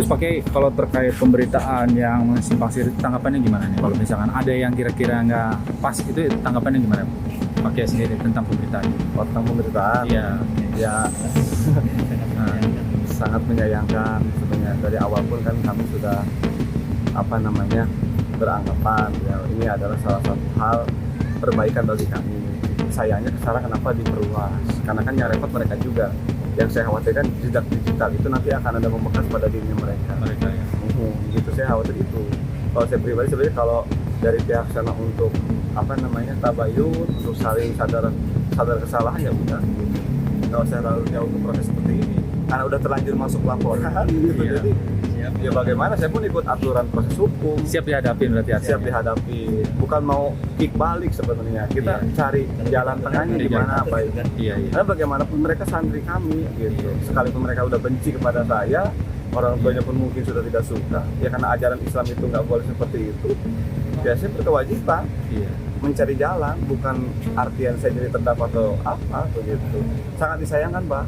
Gus pakai kalau terkait pemberitaan yang simpang siur tanggapannya gimana nih? Kalau misalkan ada yang kira-kira nggak pas itu tanggapannya gimana? Pakai sendiri tentang pemberitaan. Oh, tentang pemberitaan. Iya. Ya sangat menyayangkan sebenarnya. Dari awal pun kan kami sudah beranggapan ya ini adalah salah satu hal perbaikan bagi kami. Sayangnya sekarang kenapa diperluas? Karena kan yang repot mereka juga. Yang saya khawatirkan jejak digital itu nanti akan ada membekas pada dirinya mereka. Ya. Itu saya khawatir itu. Kalau saya pribadi sebenarnya kalau dari pihak sana untuk tabayun, untuk saling sadar kesalahan ya udah gitu. Kalau saya lalu untuk proses seperti ini karena udah terlanjur masuk laporan gitu. Iya. Jadi ya bagaimana, saya pun ikut aturan proses hukum. Siap dihadapin berarti artinya. Siap dihadapi, bukan mau kick balik sebenarnya. Kita cari jalan tengahnya gimana baik. Iya. Karena bagaimanapun mereka santri kami gitu. Sekalipun mereka udah benci kepada saya, orang tuanya pun mungkin sudah tidak suka. Ya karena ajaran Islam itu nggak boleh seperti itu. Ya saya berkewajiban mencari jalan, bukan artian saya jadi terdakwa atau apa begitu. Sangat disayangkan, Pak.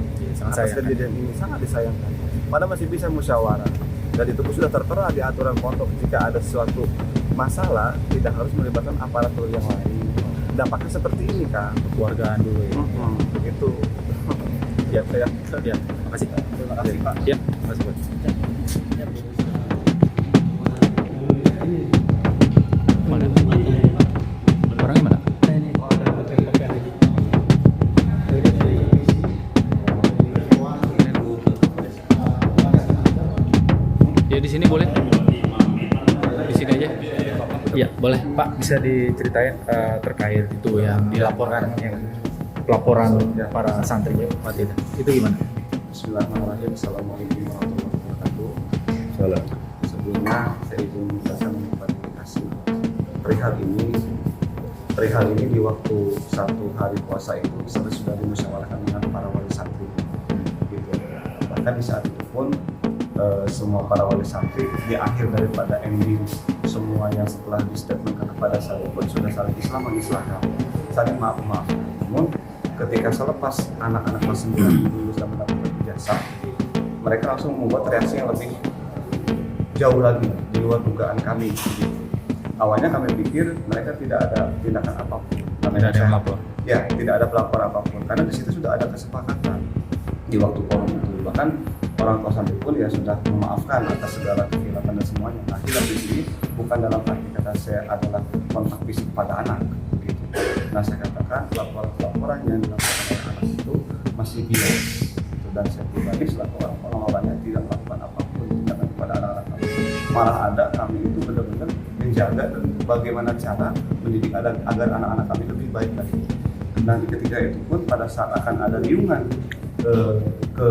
Atas kejadian ini sangat disayangkan. Padahal masih bisa musyawarah. Dan itu pun sudah tertera di aturan pondok, jika ada sesuatu masalah tidak harus melibatkan aparatur yang lain. Dampaknya seperti ini kan, kekeluargaan dulu ya. Begitu. Ya, Makasih. Terima kasih, Pak. Ya, makasih, Pak. Mana? Orangnya mana? Ya di sini boleh. Di sini aja. Iya, boleh. Pak, bisa diceritain terkait itu yang dilaporkan yang pelaporan para santri ya, Pak Tita. Itu gimana? Bismillahirrahmanirrahim. Assalamualaikum warahmatullahi wabarakatuh. Salam. Sebelumnya saya izin mengucapkan terima kasih. Perihal ini di waktu satu hari puasa itu sudah dimusyawarahkan dengan para wali santri. Gitu. Bahkan di saat itu pun semua para wali santri di akhir daripada ending semua yang setelah di statement kepada saya pun sudah saling Islam mengislamkan, saling maaf. Namun ketika selepas anak-anak masih lulus dan mendapatkan ijazah, mereka langsung membuat reaksi yang lebih jauh lagi di luar dugaan kami. Awalnya kami pikir mereka tidak ada tindakan apapun, Tidak ada yang lapor. Ya, tidak ada pelapor apapun, karena di situ sudah ada kesepakatan di waktu forum itu. Bahkan orang tua santri pun ya sudah memaafkan atas segala kekhilafan dan semuanya. Nah, khilaf di sini bukan dalam arti kata saya adalah kontak fisik pada anak. Gitu. Nah, saya katakan laporan yang dilakukan oleh anak itu masih bias. Dan saya pribadi selaku orang-orangnya tidak melakukan apapun tindakan kepada anak-anak kami. Malah ada kami itu benar-benar menjaga dan bagaimana cara mendidik agar anak-anak kami lebih baik lagi. Nanti ketika itu pun pada saat akan ada riungan ke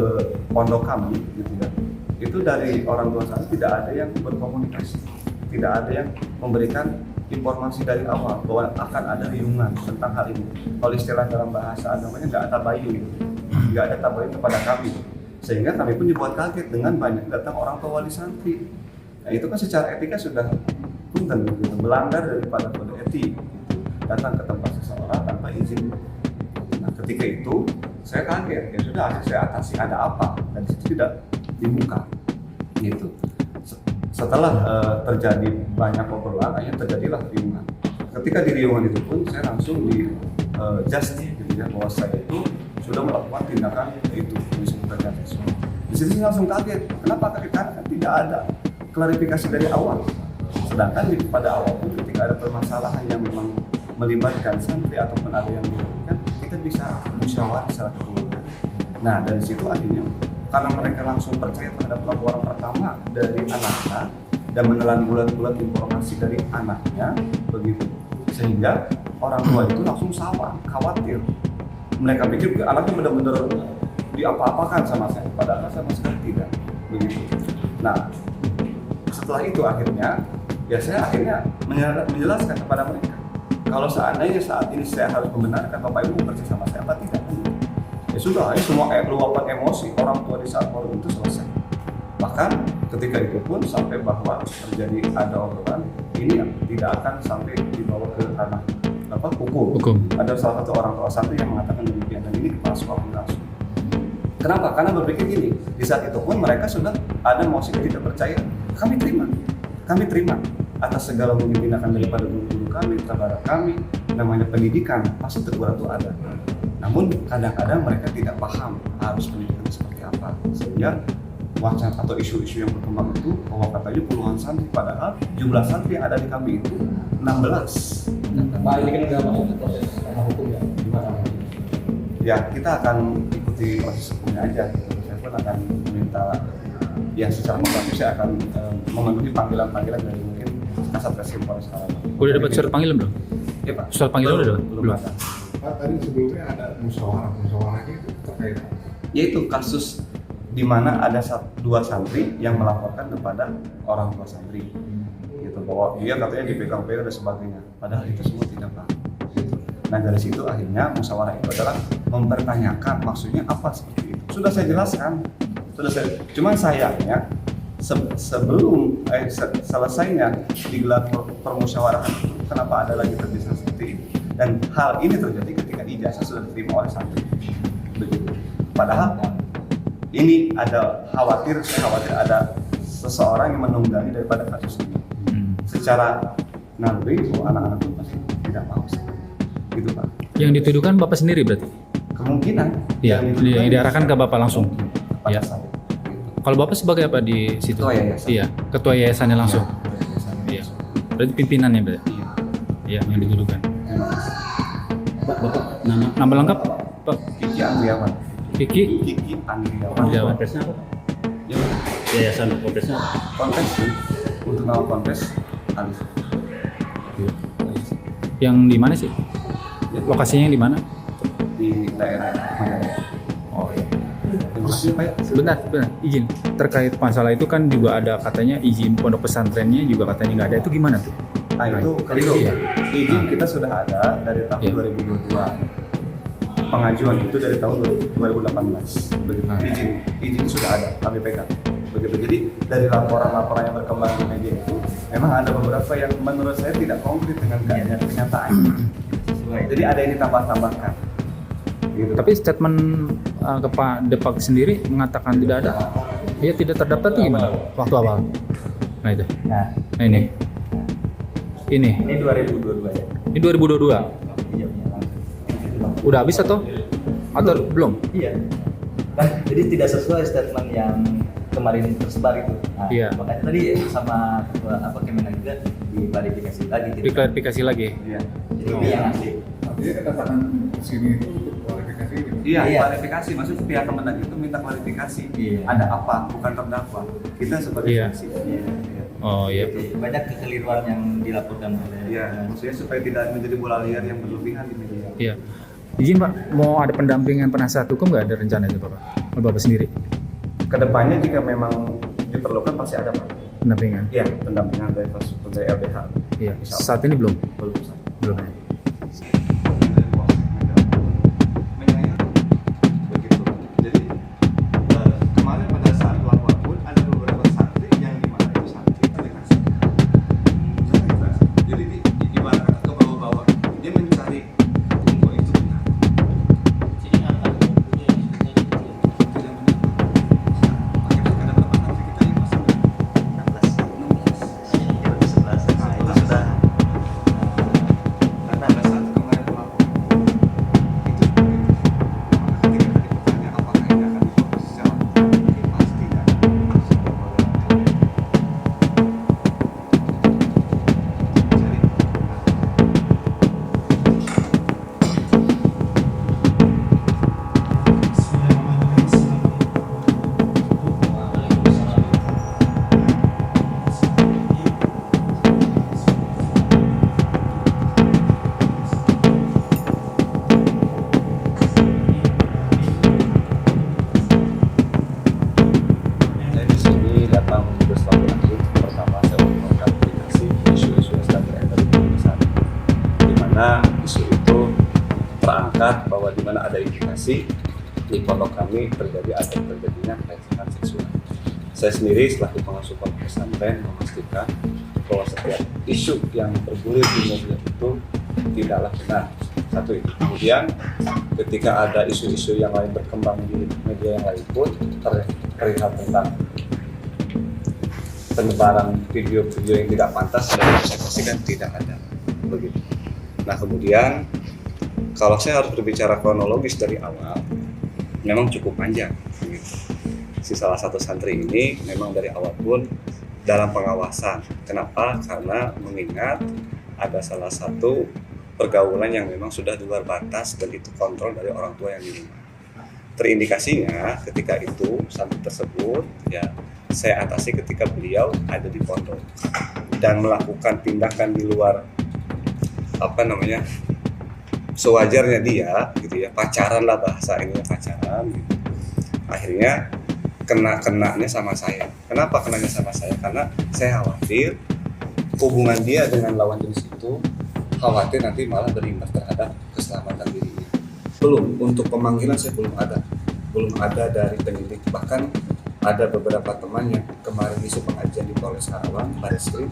pondok kami gitu ya, itu dari orang tua saya tidak ada yang berkomunikasi, tidak ada yang memberikan informasi dari awal bahwa akan ada riungan tentang hal ini. Kalau istilah dalam bahasa agamanya nggak ada tabayun kepada kami, sehingga kami pun dibuat kaget dengan banyak datang orang tua wali santri. Nah itu kan secara etika sudah punten gitu, melanggar daripada kode etik gitu. Datang ke tempat seseorang tanpa izin. Nah ketika itu saya kaget, ya sudah saya atasi, ada apa, dan itu tidak dibuka gitu. Setelah terjadi banyak obrolan, akhirnya terjadilah riungan. Ketika di riungan itu pun saya langsung just gitu ya, bahwa saya itu sudah melakukan tindakan itu disebutkan seksual. Di situ saya langsung kaget, kenapa kaget? Karena tidak ada klarifikasi dari awal. Sedangkan pada awal pun ketika ada permasalahan yang memang melibatkan santri ataupun ada yang dilakukan, kita bisa musyawarah secara kekeluargaan. Nah dari situ akhirnya karena mereka langsung percaya terhadap laporan pertama dari anaknya dan menelan bulat-bulat informasi dari anaknya begitu, sehingga orang tua itu langsung khawatir. Mereka pikir anaknya benar-benar diapa-apakan sama saya, padahal sama sekali tidak begitu. Nah setelah itu akhirnya ya saya menjelaskan kepada mereka, kalau seandainya saat ini saya harus membenarkan Bapak Ibu percaya sama saya apa tidak, ya sudah, semua luapan emosi orang tua di saat forum itu selesai. Bahkan ketika itu pun sampai bahwa terjadi ada obrolan ini tidak akan sampai dibawa ke ranah hukum. Ada salah satu orang tua santri yang mengatakan demikian, dan ini kepala sekolah langsung. Kenapa? Karena berpikir gini, di saat itu pun mereka sudah ada mosi tidak percaya. Kami terima atas segala mungkin tindakan daripada guru kami, terhadap kami, namanya pendidikan, pasti teguran itu ada. Namun kadang-kadang mereka tidak paham harus pendidikan seperti apa, sehingga wacana atau isu-isu yang berkembang itu bahwa katanya puluhan santri, padahal jumlah santri yang ada di kami itu 16. Pak, ini kan udah masuk ke proses hukum ya, gimana? Ya, kita akan ikuti proses hukumnya aja. Saya pun akan meminta, ya secara kooperatif saya akan memenuhi panggilan-panggilan dari mungkin Kasat Reskrim Polres Harapan. Udah dapat surat panggilan belum? Ya Pak. Surat panggilan udah dapat? Belum ada. Pak, tadi sebelumnya ada musyawarahnya itu terkait apa? Yaitu kasus di mana ada dua santri yang melaporkan kepada orang tua santri, gitu, bahwa dia katanya dipegang-pegang dan sebagainya. Padahal itu semua tidak Pak. Gitu. Nah dari situ akhirnya musyawarah itu adalah mempertanyakan maksudnya apa seperti itu. Sudah saya jelaskan, cuman sayangnya sebelum selesainya digelar permusyawarahan itu, kenapa ada lagi terjadi seperti ini? Dan hal ini terjadi ketika ijazah sudah diterima oleh santri. Begitu. Padahal ini saya khawatir ada seseorang yang menunggangi daripada kasus ini. Secara naluri, anak-anak itu pasti tidak mau sih. Gitu Pak. Yang dituduhkan Bapak sendiri berarti? Kemungkinan. Iya, yang diarahkan ke Bapak langsung. Kepada Ya. saya. Kalau Bapak sebagai apa di situ? Ketua yayasan. Iya, ketua yayasannya langsung. Iya. Berarti pimpinannya berarti? Iya. Iya, yang dituduhkan. Pak, Bapak Nama lengkap Pak Kiki Andriawan. Kiki Kiki Andriawan. Andriawan. konteksnya apa? Ya, Yayasan konteksnya apa? kontes sih. Untuk nama kontes Alif. Yang di mana sih? Lokasinya yang di mana? Di daerah Majalaya. Oh iya. Terima kasih Pak. Sebentar, izin. Terkait masalah itu kan juga ada katanya izin pondok pesantrennya juga katanya nggak ada. Itu gimana tuh? Nah itu keliru. Iya. Izin kita sudah ada dari tahun Iya. 2022. Pengajuan itu dari tahun 2018. Begitu. Ah. Izin sudah ada, kami pegang. Begitu. Jadi dari laporan-laporan yang berkembang di media itu, memang ada beberapa yang menurut saya tidak konkret dengan kenyataan. Jadi ada yang ditambah-tambahkan. Gitu. Tapi statement ke Pak Depak sendiri mengatakan tidak ada. Dia tidak terdaftar tuh gimana? Waktu awal. Nah itu. Nah, Nah ini. Ini. ini 2022 ya. Ini 2022. Iya, langsung. Udah habis atau belum? Iya. Kan jadi tidak sesuai statement yang kemarin tersebar itu. Nah, Iya. makanya tadi sama ketua Kemenag juga diklarifikasi lagi. gitu. Diklarifikasi lagi. Iya. Jadi ini yang asli. Artinya kedatangan ke sini itu kualifikasi gitu. Iya, Iya. klarifikasi. Maksudnya pihak Kemenag itu minta klarifikasi. Iya. Ada apa? Bukan terdakwa. Kita sebagai Iya. saksi. Iya. Oh iya. Jadi banyak kekeliruan yang dilaporkan oleh. Iya, maksudnya supaya tidak menjadi bola liar yang berlebihan di media. Iya. Izin Pak, mau ada pendampingan penasihat hukum nggak ada rencana itu Bapak? Bapak sendiri Kedepannya jika memang diperlukan pasti ada Pak. pendampingan? Iya, pendampingan dari LBH. Iya. Insya Allah. Saat ini belum. Belum. Belum. Begitu. Jadi kemarin pada saat lapor pun ada beberapa santri yang dimana itu santri dikasih. Jadi ibarat ke bawah-bawah dia mencari info itu benar. Tidak benar. Makanya ada berapa santri kita yang masuk 16. Nah, itu sudah karena pada saat kemarin lapor itu ketika ditanya apakah ini akan diproses secara hukum, pasti kan saya di sini datang bersilaturahmi. Pertama saya mengungkapkan aplikasi isu-isu yang sedang beredar di Indonesia, di mana isu itu terangkat bahwa di mana ada indikasi di pondok kami terjadinya pelecehan seksual. Saya sendiri selaku pengasuh pondok pesantren memastikan bahwa setiap isu yang bergulir di media itu tidaklah benar. Satu itu. Kemudian ketika ada isu-isu yang lain berkembang di media yang lain pun terlihat tentang penyebaran video-video yang tidak pantas dan saya pastikan tidak ada begitu. Nah kemudian kalau saya harus berbicara kronologis dari awal, memang cukup panjang. Gitu. Si salah satu santri ini memang dari awal pun dalam pengawasan. Kenapa? Karena mengingat ada salah satu pergaulan yang memang sudah di luar batas dan itu kontrol dari orang tua yang di rumah. Terindikasinya ketika itu santri tersebut ya saya atasi ketika beliau ada di pondok dan melakukan tindakan di luar sewajarnya dia gitu ya, pacaran lah bahasa ini pacaran gitu. Akhirnya kenanya sama saya. Kenapa kenanya sama saya? Karena saya khawatir hubungan dia dengan lawan jenis itu khawatir nanti malah berimbas terhadap keselamatan dirinya. Belum, untuk pemanggilan saya belum ada dari penyidik, bahkan ada beberapa teman yang kemarin isu pengajian di Polres Karawang, Barreskrim,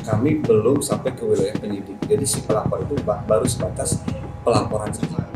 kami belum sampai ke wilayah penyidik. Jadi si pelapor itu baru sebatas pelaporan saja.